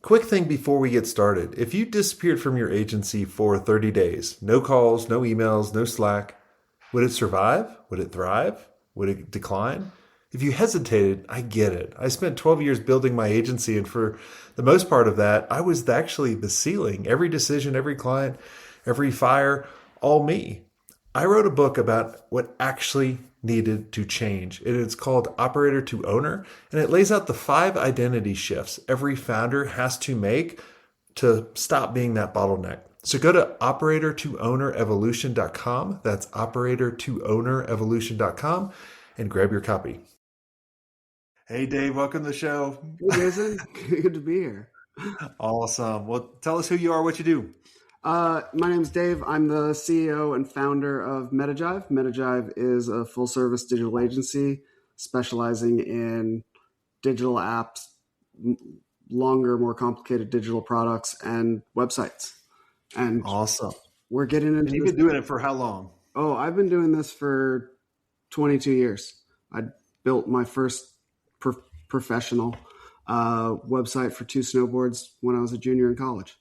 Quick thing before we get started. If you disappeared from your agency for 30 days, no calls, no emails, no Slack, would it survive? Would it thrive? Would it decline? If you hesitated, I get it. I spent 12 years building my agency, and for the most part of that, I was actually the ceiling. Every decision, every client, every fire, all me. I wrote a book about what actually needed to change. It's called Operator to Owner, and it lays out the 5 identity shifts every founder has to make to stop being that bottleneck. So go to operator2ownerevolution.com. That's operator2ownerevolution.com and grab your copy. Hey, Dave, welcome to the show. Hey, Jason. Good to be here. Awesome. Well, tell us who you are, what you do. My name's Dave. I'm the CEO and founder of MetaJive. MetaJive is a full-service digital agency specializing in digital apps, longer, more complicated digital products, and websites. And awesome. We're getting into. And you've been doing it for how long? Oh, I've been doing this for 22 years. I built my first professional website for 2 snowboards when I was a junior in college.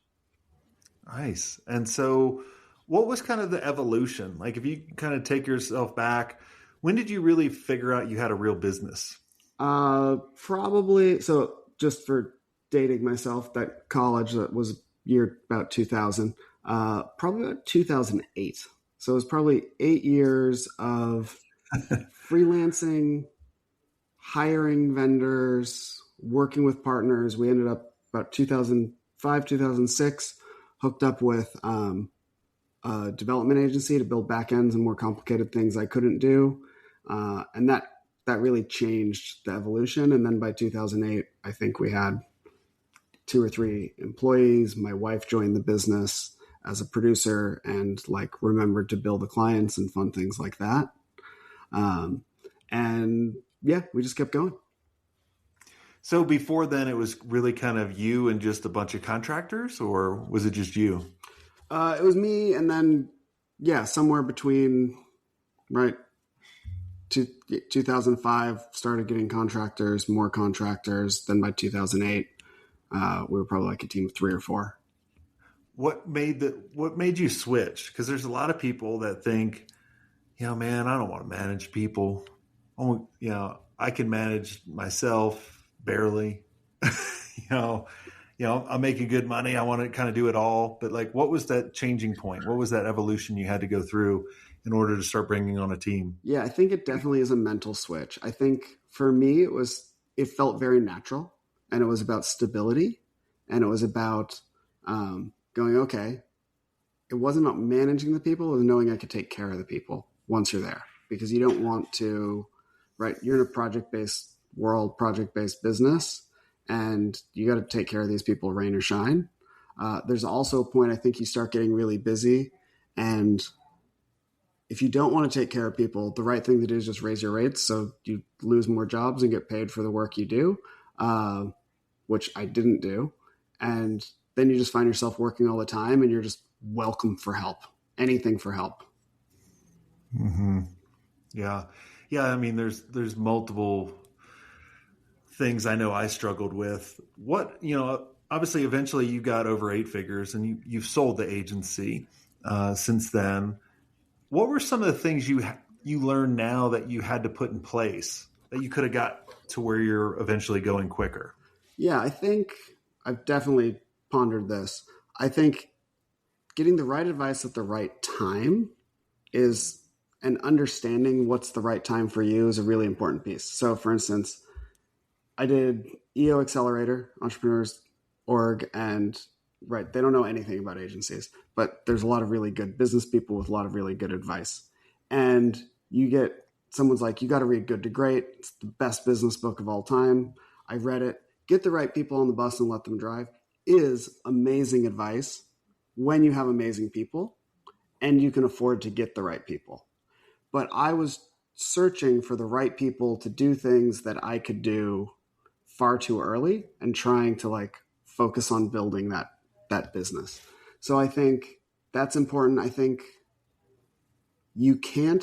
Nice. And so what was kind of the evolution? Like, if you kind of take yourself back, when did you really figure out you had a real business? Probably. So just for dating myself, that college, that was year about 2000, probably about 2008. So it was probably 8 years of freelancing, hiring vendors, working with partners. We ended up about 2005, 2006, hooked up with a development agency to build backends and more complicated things I couldn't do. And that really changed the evolution. And then by 2008, I think we had 2 or 3 employees. My wife joined the business as a producer and remembered to bill the clients and fun things like that. And yeah, we just kept going. So before then, it was really kind of you and just a bunch of contractors, or was it just you? It was me, and then, somewhere between, 2005, started getting contractors, more contractors. Then by 2008, we were probably like a team of 3 or 4. What made you switch? Because there's a lot of people that think, man, I don't want to manage people. I can manage myself. Barely, I'm making good money. I want to kind of do it all. But what was that changing point? What was that evolution you had to go through in order to start bringing on a team? Yeah, I think it definitely is a mental switch. I think for me, it felt very natural, and it was about stability, and it was about going, okay, it wasn't about managing the people. It was knowing I could take care of the people once you're there, because you don't want to, you're in a project-based world, project-based business, and you got to take care of these people, rain or shine. There's also a point, I think, you start getting really busy, and if you don't want to take care of people, the right thing to do is just raise your rates so you lose more jobs and get paid for the work you do, which I didn't do. And then you just find yourself working all the time, and you're just welcome for help, anything for help. Mm-hmm. Yeah. I mean, there's multiple things I know I struggled with. Obviously eventually you got over 8 figures and you've sold the agency since then. What were some of the things you learned now that you had to put in place that you could have got to where you're eventually going quicker? Yeah, I think I've definitely pondered this. I think getting the right advice at the right time and understanding what's the right time for you is a really important piece. So for instance, I did EO Accelerator, Entrepreneurs Org, and they don't know anything about agencies, but there's a lot of really good business people with a lot of really good advice. And someone's like, you got to read Good to Great. It's the best business book of all time. I read it. Get the right people on the bus and let them drive is amazing advice when you have amazing people and you can afford to get the right people. But I was searching for the right people to do things that I could do far too early and trying to focus on building that business. So I think that's important. I think you can't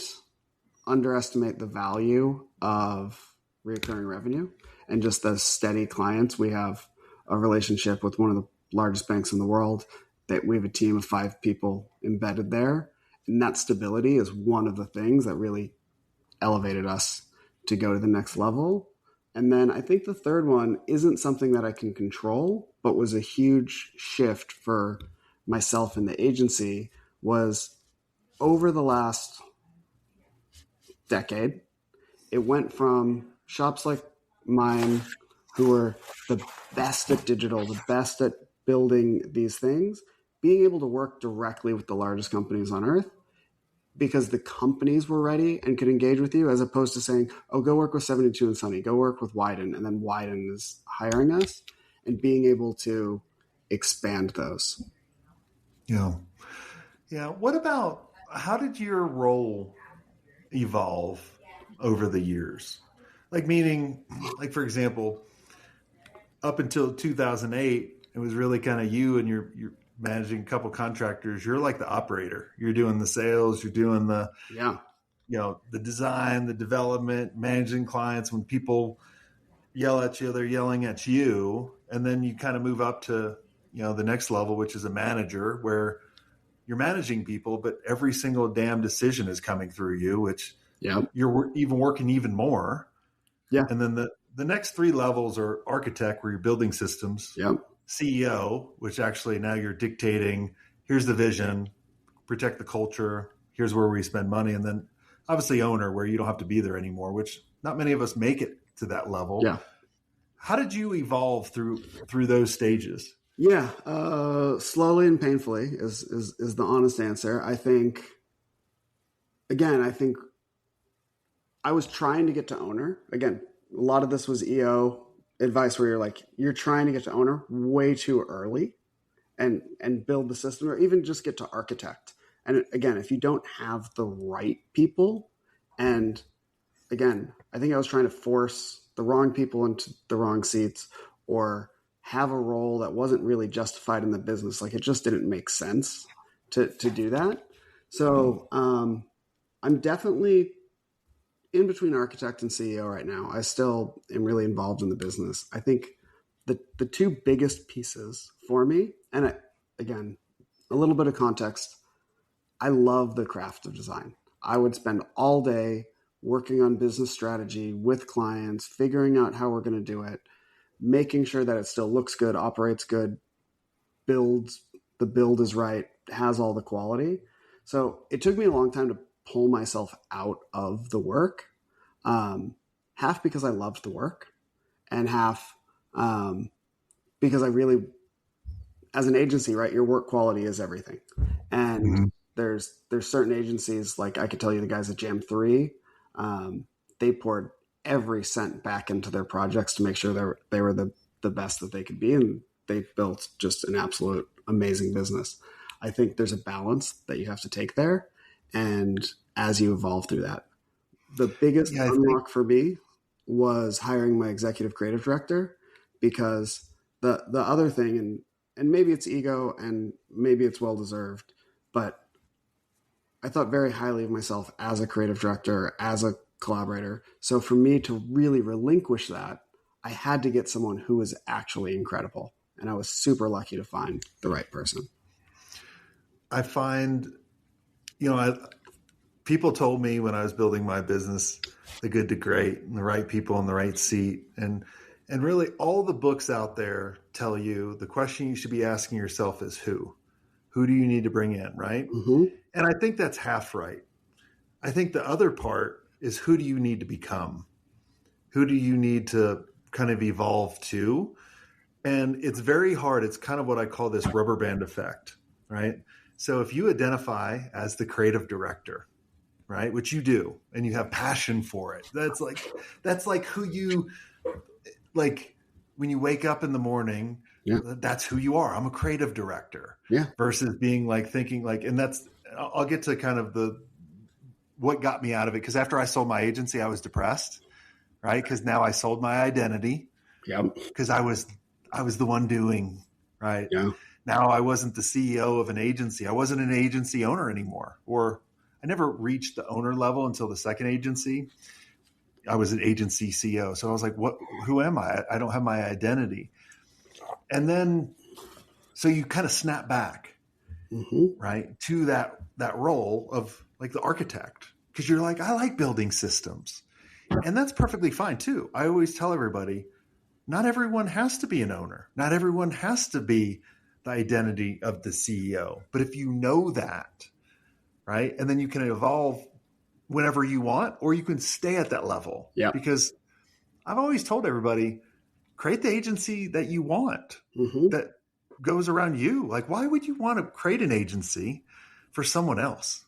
underestimate the value of recurring revenue and just the steady clients. We have a relationship with one of the largest banks in the world, that we have a team of 5 people embedded there. And that stability is one of the things that really elevated us to go to the next level. And then I think the third one isn't something that I can control, but was a huge shift for myself in the agency, was over the last decade, it went from shops like mine, who were the best at digital, the best at building these things, being able to work directly with the largest companies on earth because the companies were ready and could engage with you, as opposed to saying, oh, go work with 72 and Sunny, go work with Wyden, and then Wyden is hiring us, and being able to expand those. Yeah. Yeah. What about, how did your role evolve over the years? Like, meaning, like, for example, up until 2008, it was really kind of you, and you're managing a couple contractors. You're like the operator. You're doing the sales. You're doing the, Yeah. the design, the development, managing clients. When people yell at you, they're yelling at you. And then you kind of move up to, the next level, which is a manager, where you're managing people, but every single damn decision is coming through you, which Yeah. you're even working even more. Yeah. And then the next 3 levels are architect, where you're building systems, Yeah. CEO, which actually now you're dictating, here's the vision, protect the culture, here's where we spend money. And then obviously owner, where you don't have to be there anymore, which not many of us make it to that level. Yeah. How did you evolve through those stages? Yeah, slowly and painfully is the honest answer. I think I was trying to get to owner. Again, a lot of this was EO advice, where you're trying to get to owner way too early and build the system, or even just get to architect. And again, if you don't have the right people, and again, I think I was trying to force the wrong people into the wrong seats, or have a role that wasn't really justified in the business. Like, it just didn't make sense to do that. So I'm definitely in between architect and CEO right now. I still am really involved in the business. I think the 2 biggest pieces for me, and again, a little bit of context, I love the craft of design. I would spend all day working on business strategy with clients, figuring out how we're going to do it, making sure that it still looks good, operates good, the build is right, has all the quality. So it took me a long time to pull myself out of the work, half because I loved the work, and half because I really, as an agency, right, your work quality is everything. And there's certain agencies, like I could tell you the guys at Jam 3, they poured every cent back into their projects to make sure they were the best that they could be, and they built just an absolute amazing business. I think there's a balance that you have to take there, and as you evolve through that, the biggest unlock for me was hiring my executive creative director, because the other thing, and maybe it's ego and maybe it's well deserved, but I thought very highly of myself as a creative director, as a collaborator. So for me to really relinquish that, I had to get someone who was actually incredible. And I was super lucky to find the right person. I find, people told me when I was building my business, the good to great, and the right people in the right seat. And really all the books out there tell you the question you should be asking yourself is who? Who do you need to bring in, right? Mm-hmm. And I think that's half right. I think the other part is, who do you need to become? Who do you need to kind of evolve to? And it's very hard. It's kind of what I call this rubber band effect, right? So if you identify as the creative director, right, which you do, and you have passion for it, that's like who you, like, when you wake up in the morning, that's who you are. I'm a creative director. Yeah. Versus being like thinking like, and that's, I'll get to kind of what got me out of it. Because after I sold my agency, I was depressed, right? Because now I sold my identity. Yeah. Because I was the one doing, right? Yeah. Now I wasn't the CEO of an agency. I wasn't an agency owner anymore, or I never reached the owner level until the second agency. I was an agency CEO. So I was like, who am I? I don't have my identity. And then, so you kind of snap back, right, to that role of like the architect, because you're like, I like building systems. And that's perfectly fine too. I always tell everybody, not everyone has to be an owner. Not everyone has to be the identity of the CEO. But if you know that, right, and then you can evolve whenever you want, or you can stay at that level. Yeah. Because I've always told everybody, create the agency that you want, that goes around you. Like, why would you want to create an agency for someone else?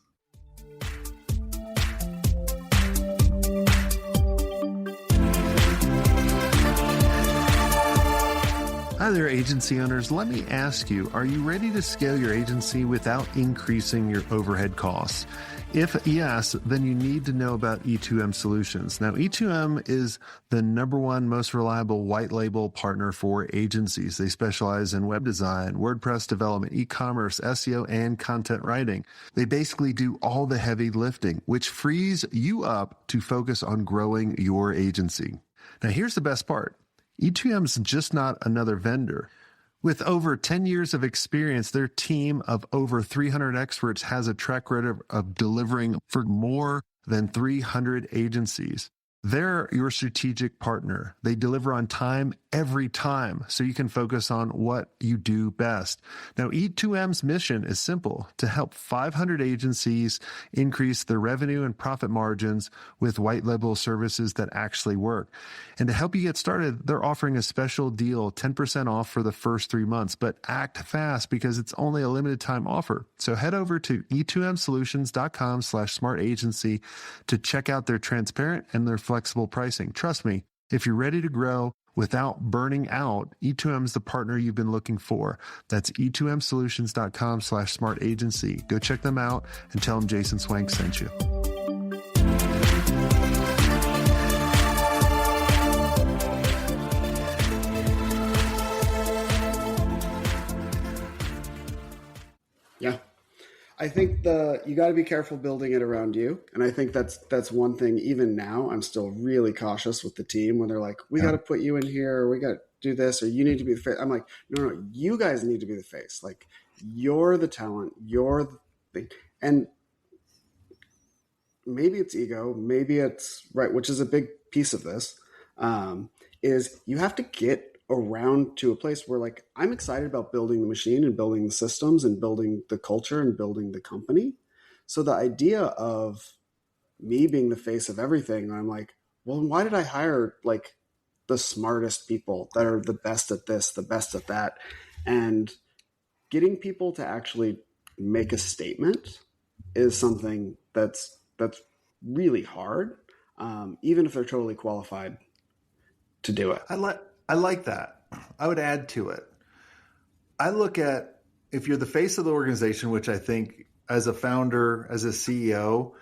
Hi there, agency owners. Let me ask you, are you ready to scale your agency without increasing your overhead costs? If yes, then you need to know about E2M Solutions. Now, E2M is the #1 most reliable white label partner for agencies. They specialize in web design, WordPress development, e-commerce, SEO, and content writing. They basically do all the heavy lifting, which frees you up to focus on growing your agency. Now, here's the best part. E2M's just not another vendor. With over 10 years of experience, their team of over 300 experts has a track record of delivering for more than 300 agencies. They're your strategic partner. They deliver on time every time, so you can focus on what you do best. Now, E2M's mission is simple: to help 500 agencies increase their revenue and profit margins with white label services that actually work. And to help you get started, they're offering a special deal, 10% off for the first 3 months, but act fast because it's only a limited time offer. So head over to e2msolutions.com/smartagency to check out their transparent and their flexible pricing. Trust me, if you're ready to grow without burning out, E2M is the partner you've been looking for. That's e2msolutions.com/smartagency. Go check them out and tell them Jason Swank sent you. Yeah. I think you got to be careful building it around you. And I think that's one thing. Even now, I'm still really cautious with the team when they're like, we got to put you in here, or we got to do this, or you need to be the face. I'm like, no, you guys need to be the face. Like, you're the talent, you're the thing. And maybe it's ego, maybe it's right, which is a big piece of this, is you have to get around to a place where, like, I'm excited about building the machine and building the systems and building the culture and building the company. So the idea of me being the face of everything, I'm like, well, why did I hire like the smartest people that are the best at this, the best at that? And getting people to actually make a statement is something that's really hard, even if they're totally qualified to do it. I like that. I would add to it. I look at, if you're the face of the organization, which I think as a founder, as a CEO,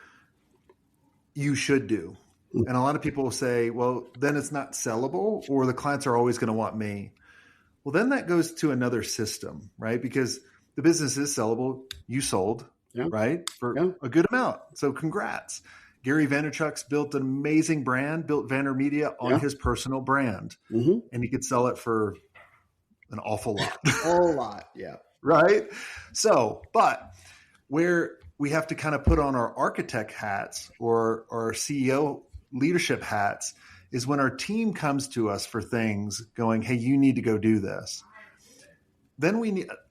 you should do. And a lot of people will say, well, then it's not sellable, or the clients are always going to want me. Well, then that goes to another system, right? Because the business is sellable. You sold, right? For a good amount. So congrats. Gary Vaynerchuk's built an amazing brand, built VaynerMedia on his personal brand. And he could sell it for an awful lot. A whole lot, yeah. Right? So, but where we have to kind of put on our architect hats or our CEO leadership hats is when our team comes to us for things going, hey, you need to go do this. Then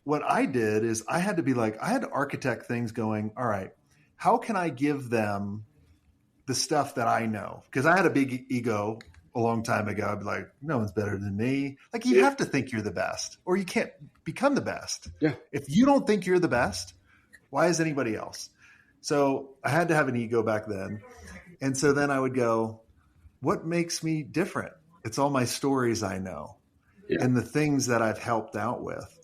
what I did is I had to architect things going, all right, how can I give them the stuff that I know? Because I had a big ego a long time ago. I'd be like, no one's better than me. Like, you have to think you're the best, or you can't become the best. Yeah. If you don't think you're the best, why is anybody else? So I had to have an ego back then. And so then I would go, what makes me different? It's all my stories I know and the things that I've helped out with.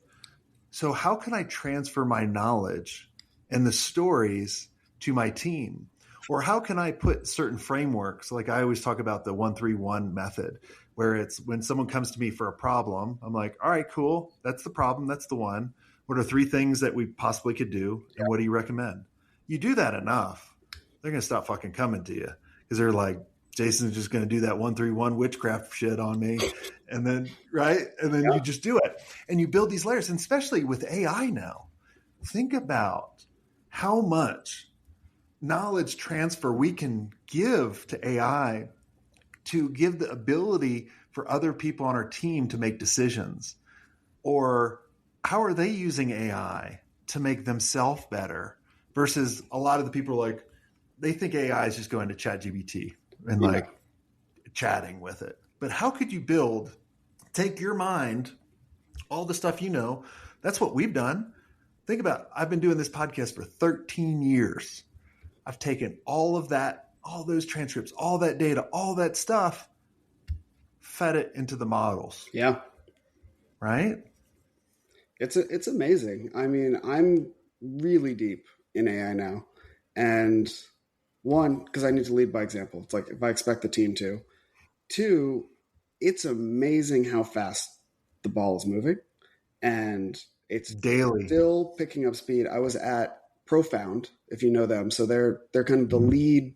So how can I transfer my knowledge and the stories to my team? Or how can I put certain frameworks? Like, I always talk about the 1-3-1 method, where it's when someone comes to me for a problem, I'm like, all right, cool. That's the problem. That's the one. What are 3 things that we possibly could do? And what do you recommend? You do that enough, they're going to stop fucking coming to you, because they're like, Jason's just going to do that 131 witchcraft shit on me. And then, right. And then you just do it and you build these layers. And especially with AI now, think about how much knowledge transfer we can give to AI to give the ability for other people on our team to make decisions. Or how are they using AI to make themselves better versus a lot of the people are like, they think AI is just going to ChatGPT and like chatting with it. But how could you take your mind, all the stuff you know, that's what we've done. Think about, I've been doing this podcast for 13 years. I've taken all of that, all those transcripts, all that data, all that stuff, fed it into the models. Yeah. Right? It's amazing. I mean, I'm really deep in AI now. And one, because I need to lead by example. It's like if I expect the team to. Two, it's amazing how fast the ball is moving. And it's daily still picking up speed. I was at Profound, if you know them. So they're kind of the lead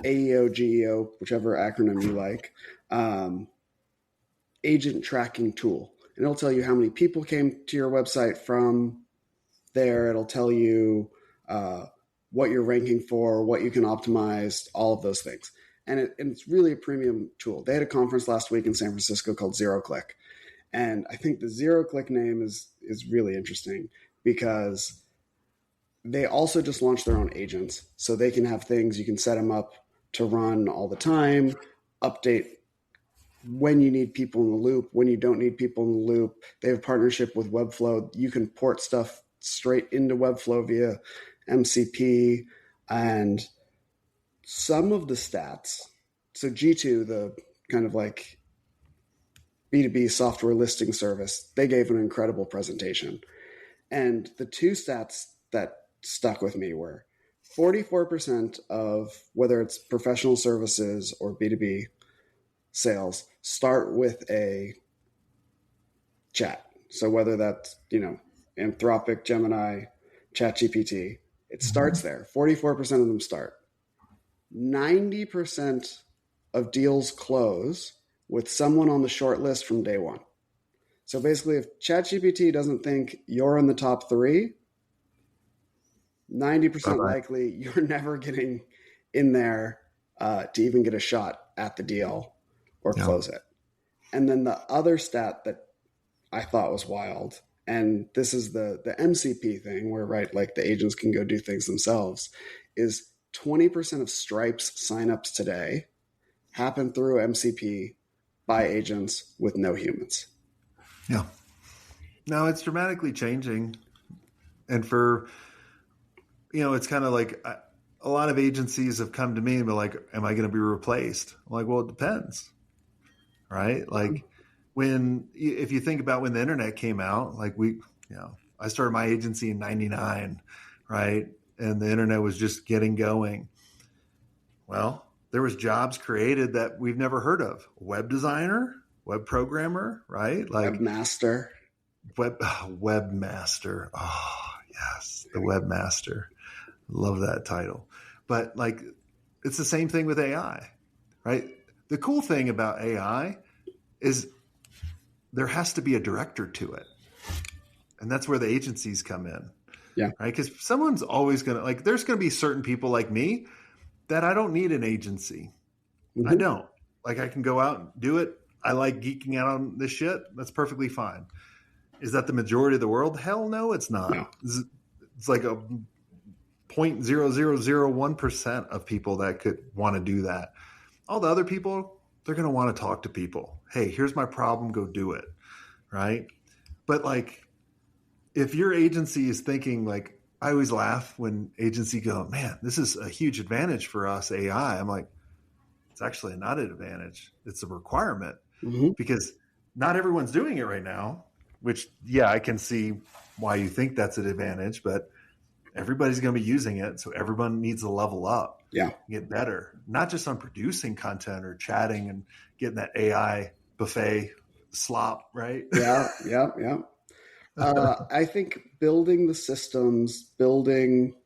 AEO, GEO, whichever acronym you like, agent tracking tool. And it'll tell you how many people came to your website from there. It'll tell you what you're ranking for, what you can optimize, all of those things. And it's really a premium tool. They had a conference last week in San Francisco called Zero Click. And I think the Zero Click name is really interesting because they also just launched their own agents. So they can have things, you can set them up to run all the time, update when you need people in the loop, when you don't need people in the loop. They have a partnership with Webflow. You can port stuff straight into Webflow via MCP. And some of the stats, so G2, the kind of like B2B software listing service, they gave an incredible presentation. And the two stats that stuck with me were 44% of whether it's professional services or B2B sales start with a chat. So whether that's, Anthropic, Gemini, ChatGPT, it starts there. 44% of them start. 90% of deals close with someone on the short list from day one. So basically, if ChatGPT doesn't think you're in the top 3, 90% likely you're never getting in there to even get a shot at the deal or close it. And then the other stat that I thought was wild, and this is the MCP thing where, right, like the agents can go do things themselves, is 20% of Stripe's signups today happen through MCP by agents with no humans. Yeah. No, it's dramatically changing. And for, it's kind of like a lot of agencies have come to me and be like, am I going to be replaced? I'm like, well, it depends. Right? Like if you think about when the internet came out, like I started my agency in 99, right? And the internet was just getting going. Well, there was jobs created that we've never heard of. Web designer, web programmer, right? Like webmaster. Webmaster. Oh, yes. The webmaster. Love that title. But like, it's the same thing with AI, right? The cool thing about AI is there has to be a director to it. And that's where the agencies come in. Yeah. Right. Because someone's always going to there's going to be certain people like me that I don't need an agency. Mm-hmm. I don't. Like, I can go out and do it. I like geeking out on this shit. That's perfectly fine. Is that the majority of the world? Hell no, it's not. No. It's like a 0.0001% of people that could want to do that. All the other people, they're going to want to talk to people. Hey, here's my problem. Go do it. Right. But like, if your agency is thinking like, I always laugh when agency go, man, this is a huge advantage for us, AI. I'm like, it's actually not an advantage. It's a requirement because not everyone's doing it right now, which, yeah, I can see why you think that's an advantage, but everybody's going to be using it. So everyone needs to level up, get better, not just on producing content or chatting and getting that AI buffet slop, right? Yeah. I think building the systems, building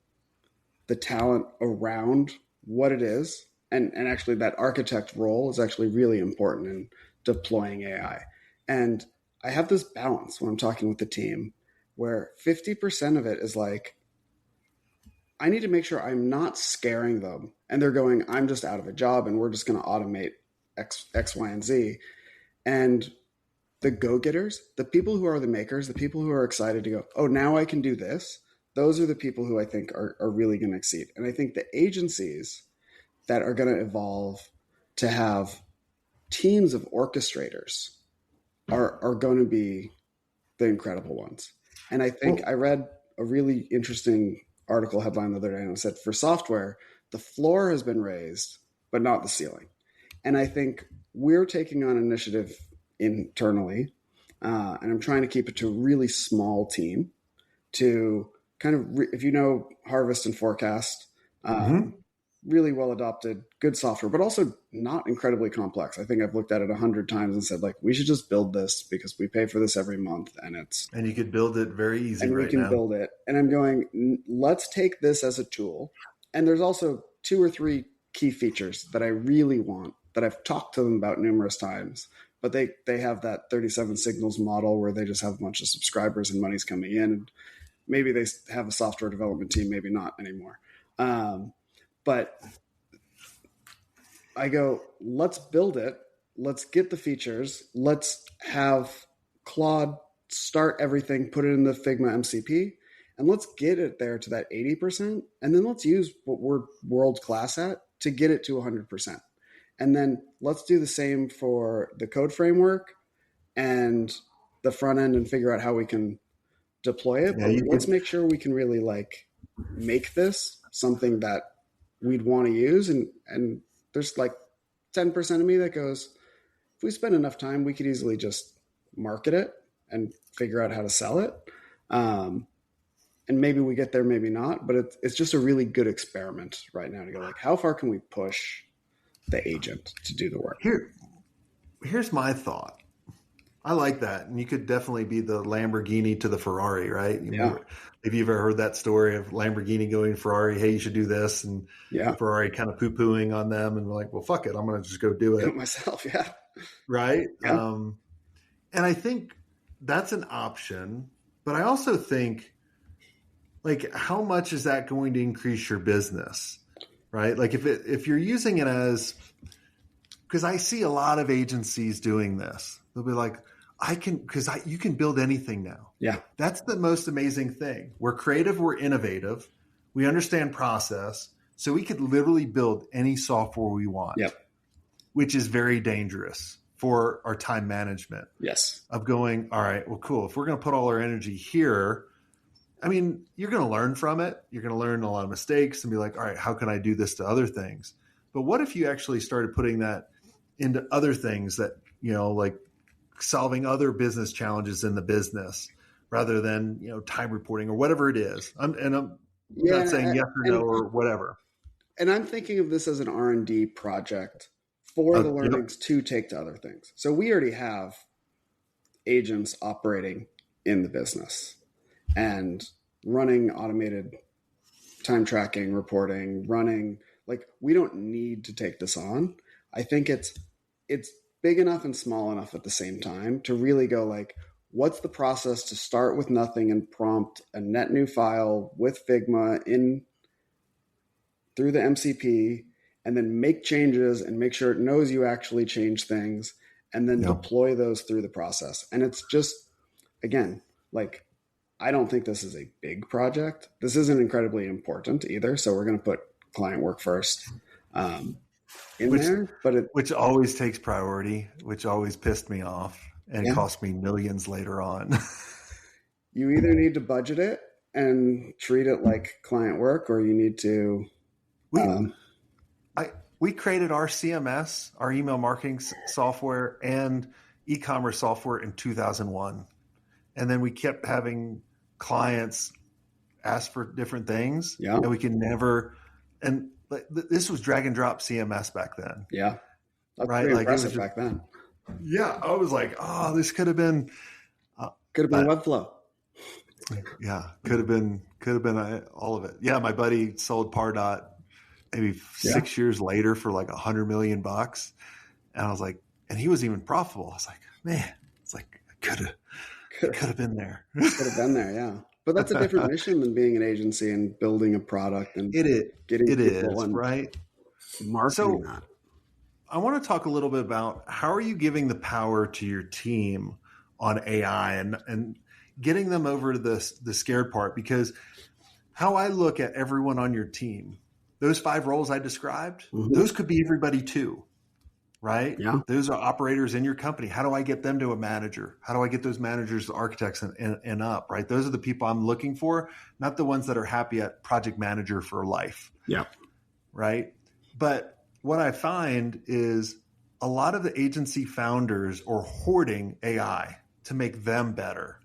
the talent around what it is, and actually that architect role is actually really important in deploying AI. And I have this balance when I'm talking with the team where 50% of it is like, I need to make sure I'm not scaring them. And they're going, I'm just out of a job and we're just going to automate X, Y, and Z. And the go-getters, the people who are the makers, the people who are excited to go, oh, now I can do this. Those are the people who I think are really going to exceed. And I think the agencies that are going to evolve to have teams of orchestrators are going to be the incredible ones. And I think I read a really interesting article headline the other day and it said for software, the floor has been raised, but not the ceiling. And I think we're taking on initiative internally, and I'm trying to keep it to a really small team to kind of, if you know, harvest and forecast, really well adopted, good software, but also not incredibly complex. I think I've looked at it 100 times and said, like, we should just build this because we pay for this every month, and you could build it very easy. And we can build it. And I'm going, let's take this as a tool. And there's also 2 or 3 key features that I really want that I've talked to them about numerous times. But they have that 37 signals model where they just have a bunch of subscribers and money's coming in. And maybe they have a software development team, maybe not anymore. But I go, let's build it. Let's get the features. Let's have Claude start everything, put it in the Figma MCP, and let's get it there to that 80%. And then let's use what we're world class at to get it to 100%. And then let's do the same for the code framework and the front end and figure out how we can deploy it. But let's make sure we can really like make this something that we'd want to use. And there's like 10% of me that goes, if we spend enough time, we could easily just market it and figure out how to sell it. And maybe we get there, maybe not, but it's just a really good experiment right now to go like, how far can we push the agent to do the work? Here's my thought. I like that. And you could definitely be the Lamborghini to the Ferrari, right? If you've ever heard that story of Lamborghini going to Ferrari, hey, you should do this. And Ferrari kind of poo-pooing on them. And we're like, well, fuck it. I'm going to just go do it. Myself. Yeah. Right. Yeah. And I think that's an option. But I also think, like, how much is that going to increase your business? Right? Like if you're using it as, because I see a lot of agencies doing this. They'll be like, you can build anything now. Yeah. That's the most amazing thing. We're creative, we're innovative, we understand process. So we could literally build any software we want. Yep. Which is very dangerous for our time management. Yes. Of going, all right, well, cool. If we're going to put all our energy here, I mean, you're going to learn from it. You're going to learn a lot of mistakes and be like, all right, how can I do this to other things? But what if you actually started putting that into other things that, like solving other business challenges in the business rather than, time reporting or whatever it is. I'm not saying yes or no or whatever. And I'm thinking of this as an R&D project for the learnings to take to other things. So we already have agents operating in the business and running automated time tracking, reporting, running. Like, we don't need to take this on. I think it's big enough and small enough at the same time to really go like, what's the process to start with nothing and prompt a net new file with Figma in through the MCP and then make changes and make sure it knows you actually change things and then deploy those through the process. And it's just, again, like, I don't think this is a big project. This isn't incredibly important either. So we're going to put client work first which always takes priority, which always pissed me off and cost me millions later on. You either need to budget it and treat it like client work, or you need to. We created our CMS, our email marketing software, and e-commerce software in 2001, and then we kept having clients ask for different things, and we can never. And this was drag and drop CMS back then. Yeah, that's right. Like, impressive just, back then. Yeah, I was like, oh, this could have been Webflow. Yeah, could have been all of it. Yeah, my buddy sold Pardot maybe Yeah. 6 years later for like $100 million. And I was like, and he was even profitable. I was like, man, it's like I Could could have been there. have been there, yeah. But that's a different mission than being an agency and building a product and It is, getting it people is, and right? marketing So that. I want to talk a little bit about how are you giving the power to your team on AI and getting them over to the scared part, because how I look at everyone on your team, those 5 roles I described, Hmm. those could be everybody too, right? Yeah. Those are operators in your company. How do I get them to a manager? How do I get those managers to architects and up, right? Those are the people I'm looking for, not the ones that are happy at project manager for life, Yeah. right? But what I find is a lot of the agency founders are hoarding AI to make them better,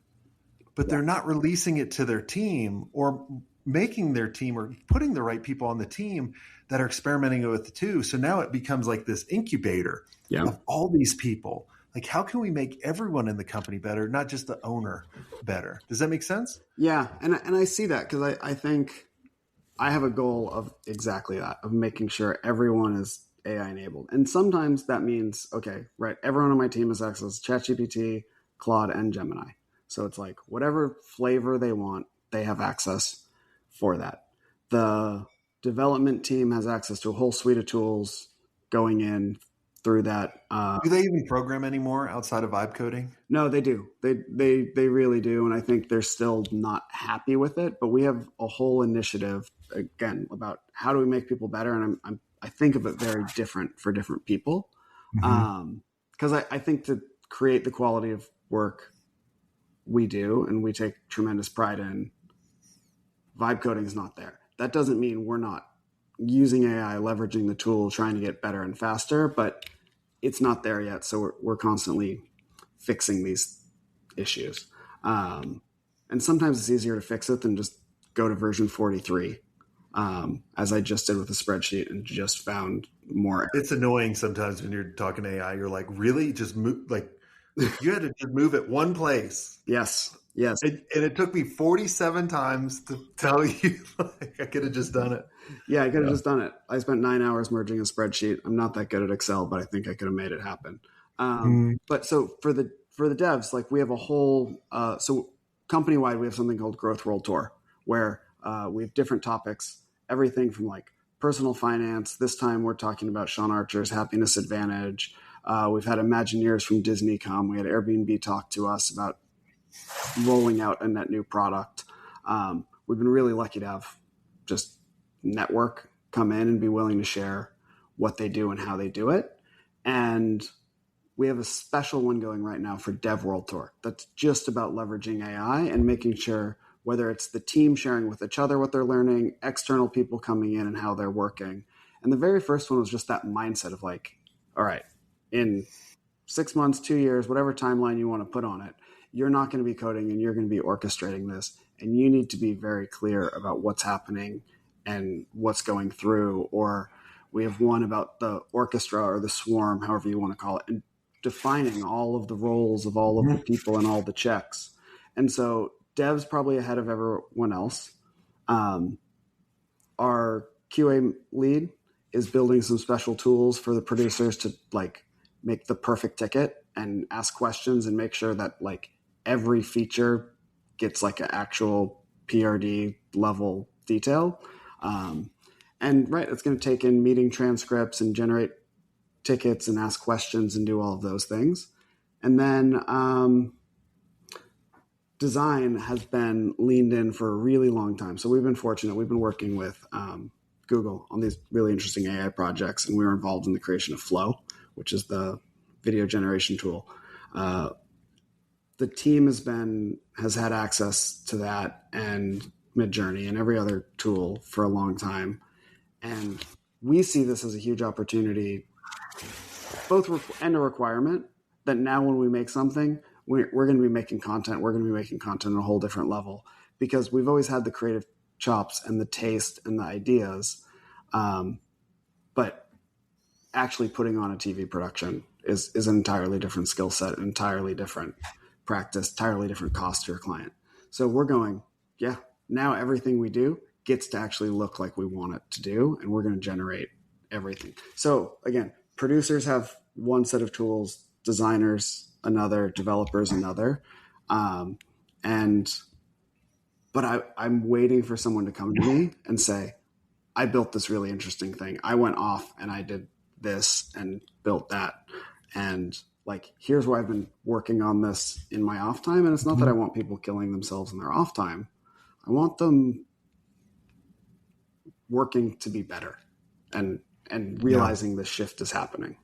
but Yeah. they're not releasing it to their team or making their team or putting the right people on the team that are experimenting with it too. So now it becomes like this incubator Yeah. of all these people. Like, how can we make everyone in the company better, not just the owner better? Does that make sense? Yeah. And I see that because I think I have a goal of exactly that, of making sure everyone is AI enabled. And sometimes that means, okay, right, everyone on my team has access to ChatGPT, Claude, and Gemini. So it's like whatever flavor they want, they have access for that. The development team has access to a whole suite of tools going in through that. Do they even program anymore outside of vibe coding? No, they do. They really do, and I think they're still not happy with it. But we have a whole initiative again about how do we make people better, and I think of it very different for different people, Mm-hmm. because I think to create the quality of work we do and we take tremendous pride in, vibe coding is not there. That doesn't mean we're not using AI, leveraging the tool, trying to get better and faster, but it's not there yet. So we're constantly fixing these issues. And sometimes it's easier to fix it than just go to version 43, as I just did with a spreadsheet and just found more errors. It's annoying sometimes when you're talking AI. You're like, really? Just move, like you had to just move it one place. Yes. Yes. And it took me 47 times to tell you, like, I could have just done it. Yeah, I could have Yeah. just done it. I spent 9 hours merging a spreadsheet. I'm not that good at Excel, but I think I could have made it happen. Mm. But so for the devs, like we have a whole so company wide, we have something called Growth World Tour, where we have different topics, everything from like personal finance. This time we're talking about Sean Archer's Happiness Advantage. We've had Imagineers from Disney come. We had Airbnb talk to us about rolling out a net new product. We've been really lucky to have just network come in and be willing to share what they do and how they do it. And we have a special one going right now for Dev World Tour that's just about leveraging AI and making sure whether it's the team sharing with each other what they're learning, external people coming in and how they're working. And the very first one was just that mindset of like, all right, in 6 months, 2 years, whatever timeline you want to put on it, you're not going to be coding and you're going to be orchestrating this. And you need to be very clear about what's happening and what's going through. Or we have one about the orchestra or the swarm, however you want to call it, and defining all of the roles of all of the people and all the checks. And so dev's probably ahead of everyone else. Our QA lead is building some special tools for the producers to like make the perfect ticket and ask questions and make sure that like every feature gets like an actual PRD level detail. And right, it's going to take in meeting transcripts and generate tickets and ask questions and do all of those things. And then design has been leaned in for a really long time. So we've been fortunate. We've been working with Google on these really interesting AI projects, and we were involved in the creation of Flow, which is the video generation tool. The team has had access to that and Midjourney and every other tool for a long time, and we see this as a huge opportunity, both and a requirement that now when we make something, we're going to be making content. We're going to be making content at a whole different level because we've always had the creative chops and the taste and the ideas, but actually putting on a TV production is an entirely different skill set, entirely different practice, entirely different cost to your client. So we're going, yeah, now everything we do gets to actually look like we want it to do, and we're going to generate everything. So again, producers have one set of tools, designers another, developers another, but I'm waiting for someone to come to me and say, I built this really interesting thing. I went off and I did this and built that. And like, here's where I've been working on this in my off time. And it's not that I want people killing themselves in their off time. I want them working to be better and realizing the shift is happening.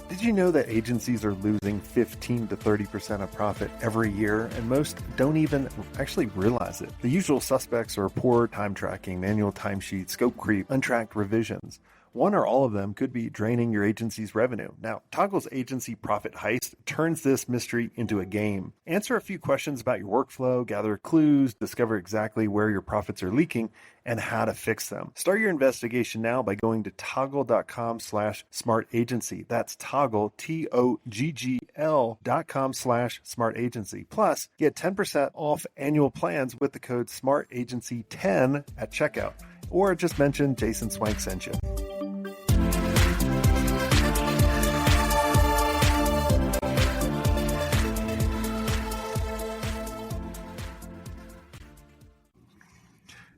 Did you know that agencies are losing 15 to 30% of profit every year, and most don't even actually realize it? The usual suspects are poor time tracking, manual timesheets, scope creep, untracked revisions. One or all of them could be draining your agency's revenue. Now, Toggle's agency profit heist turns this mystery into a game. Answer a few questions about your workflow, gather clues, discover exactly where your profits are leaking, and how to fix them. Start your investigation now by going to toggle.com/smartagency. That's Toggle, TOGGL.com/smartagency. Plus, get 10% off annual plans with the code SMARTAGENCY10 at checkout. Or just mention Jason Swank sent you.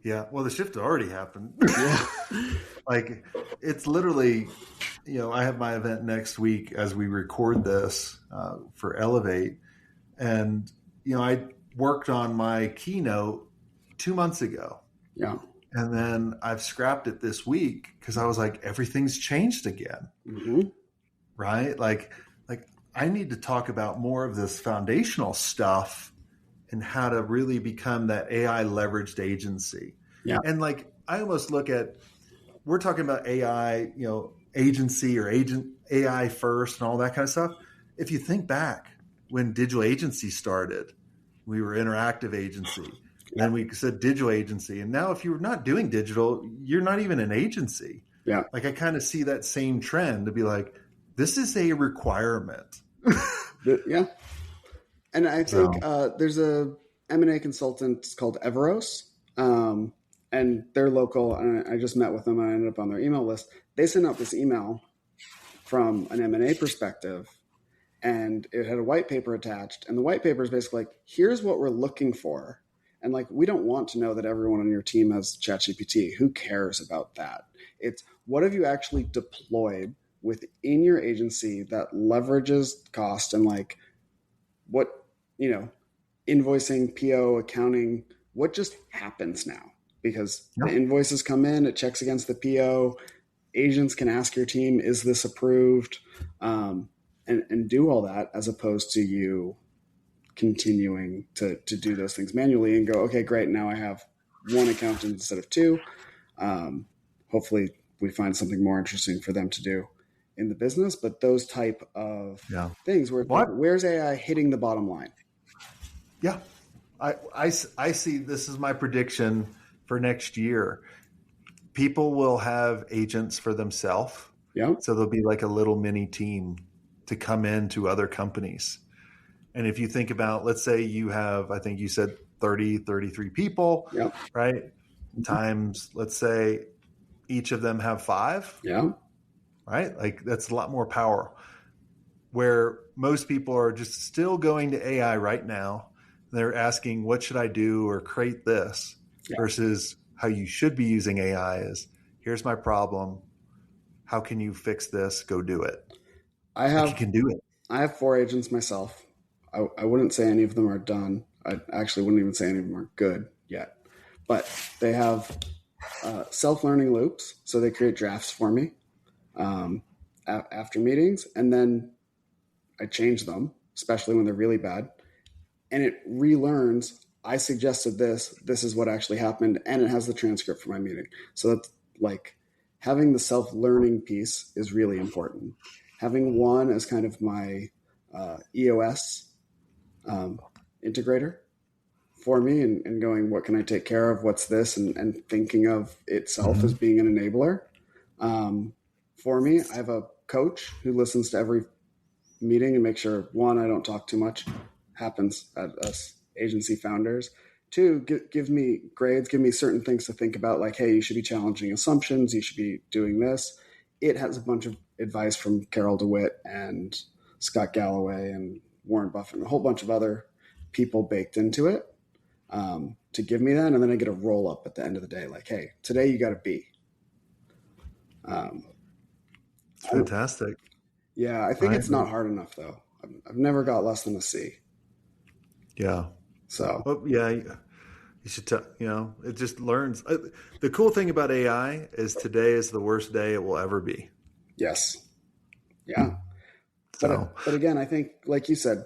Yeah, well, the shift already happened. Yeah. Like, it's literally, I have my event next week as we record this for Elevate. And, I worked on my keynote 2 months ago. Yeah. And then I've scrapped it this week because I was like, everything's changed again. Mm-hmm. Right? Like I need to talk about more of this foundational stuff and how to really become that AI leveraged agency. Yeah. And I almost look at, we're talking about AI, agency or agent AI first and all that kind of stuff. If you think back when digital agency started, we were interactive agency. Yeah. Then we said digital agency. And now if you're not doing digital, you're not even an agency. Yeah. I kind of see that same trend to be like, this is a requirement. Yeah. And I think there's a M&A consultant called Everos, and they're local. And I just met with them and I ended up on their email list. They sent out this email from an M&A perspective, and it had a white paper attached. And the white paper is basically like, here's what we're looking for. And we don't want to know that everyone on your team has ChatGPT. Who cares about that? It's what have you actually deployed within your agency that leverages cost and what, invoicing, PO, accounting, what just happens now? Because the invoices come in, it checks against the PO. Agents can ask your team, is this approved? And do all that as opposed to you continuing to do those things manually and go, okay, great. Now I have one accountant instead of two. Hopefully we find something more interesting for them to do in the business, but those type of things where where's AI hitting the bottom line? Yeah. I see, this is my prediction for next year. People will have agents for themselves. Yeah. So there'll be like a little mini team to come into other companies. And if you think about, let's say you have, I think you said 33 people, right? Times, let's say each of them have 5. Yeah. Right? That's a lot more power. Where most people are just still going to AI right now. They're asking, what should I do or create this? Versus how you should be using AI is, here's my problem. How can you fix this? Go do it. You can do it. I have 4 agents myself. I wouldn't say any of them are done. I actually wouldn't even say any of them are good yet. But they have self-learning loops. So they create drafts for me after meetings. And then I change them, especially when they're really bad. And it relearns, I suggested this. This is what actually happened. And it has the transcript for my meeting. So that's having the self-learning piece is really important. Having one as kind of my EOS integrator for me and going, what can I take care of? What's this? And thinking of itself as being an enabler. For me, I have a coach who listens to every meeting and make sure, one, I don't talk too much. Happens at us agency founders. Two, give me grades, give me certain things to think about, like, hey, you should be challenging assumptions, you should be doing this. It has a bunch of advice from Carol DeWitt and Scott Galloway and Warren Buffett and a whole bunch of other people baked into it, to give me that. And then I get a roll up at the end of the day, like, hey, today you got a B. It's fantastic. Yeah, I think it's not hard enough, though. I've never got less than a C. Yeah. So, Well, yeah, you should tell, it just learns. The cool thing about AI is today is the worst day it will ever be. yes. Yeah. So, But again, I think, like you said,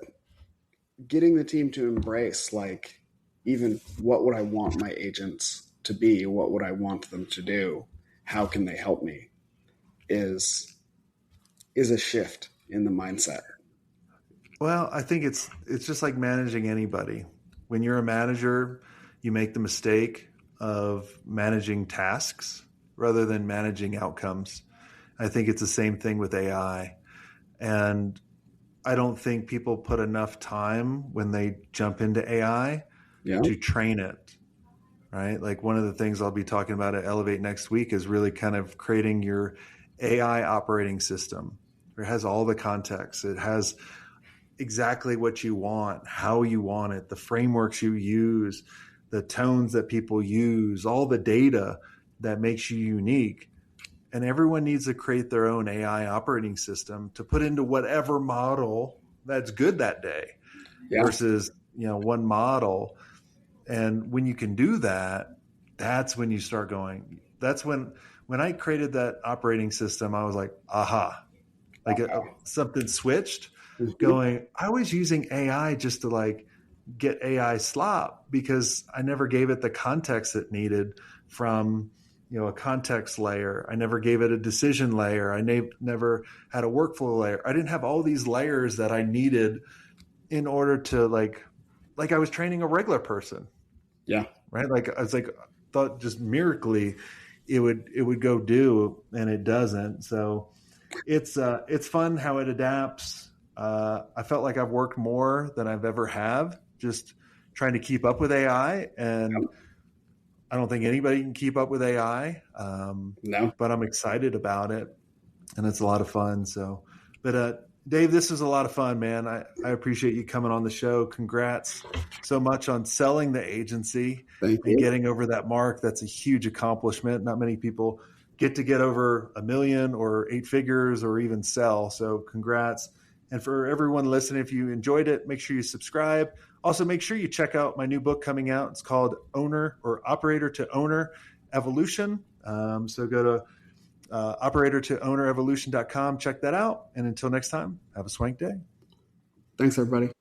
getting the team to embrace, like, even what would I want my agents to be? What would I want them to do? How can they help me? Is a shift in the mindset. well, I think it's just like managing anybody. When you're a manager, you make the mistake of managing tasks rather than managing outcomes. I think it's the same thing with AI. And I don't think people put enough time when they jump into AI to train it, right? Like one of the things I'll be talking about at Elevate next week is really kind of creating your AI operating system. It has all the context. It has exactly what you want, how you want it, the frameworks you use, the tones that people use, all the data that makes you unique. And everyone needs to create their own AI operating system to put into whatever model that's good that day versus, one model. And when you can do that, that's when you start going. That's when I created that operating system, I was like, aha, like something switched going. I was using AI just to like get AI slop because I never gave it the context it needed from, a context layer. I never gave it a decision layer. I never had a workflow layer. I didn't have all these layers that I needed in order to like I was training a regular person. Yeah. Right. Like I was like, thought just miraculously it would go do, and it doesn't. So it's fun how it adapts. I felt like I've worked more than I've ever have just trying to keep up with AI, and I don't think anybody can keep up with AI. No. But I'm excited about it, and it's a lot of fun. So, but Dave, this is a lot of fun, man. I appreciate you coming on the show. Congrats so much on selling the agency Thank and you. getting over that mark. That's a huge accomplishment. Not many people get over 1 million or 8 figures or even sell. So congrats. And for everyone listening, if you enjoyed it, make sure you subscribe. Also, make sure you check out my new book coming out. It's called Operator to Owner Evolution. So go to operator to owner evolution.com. Check that out. And until next time, have a swank day. Thanks, everybody.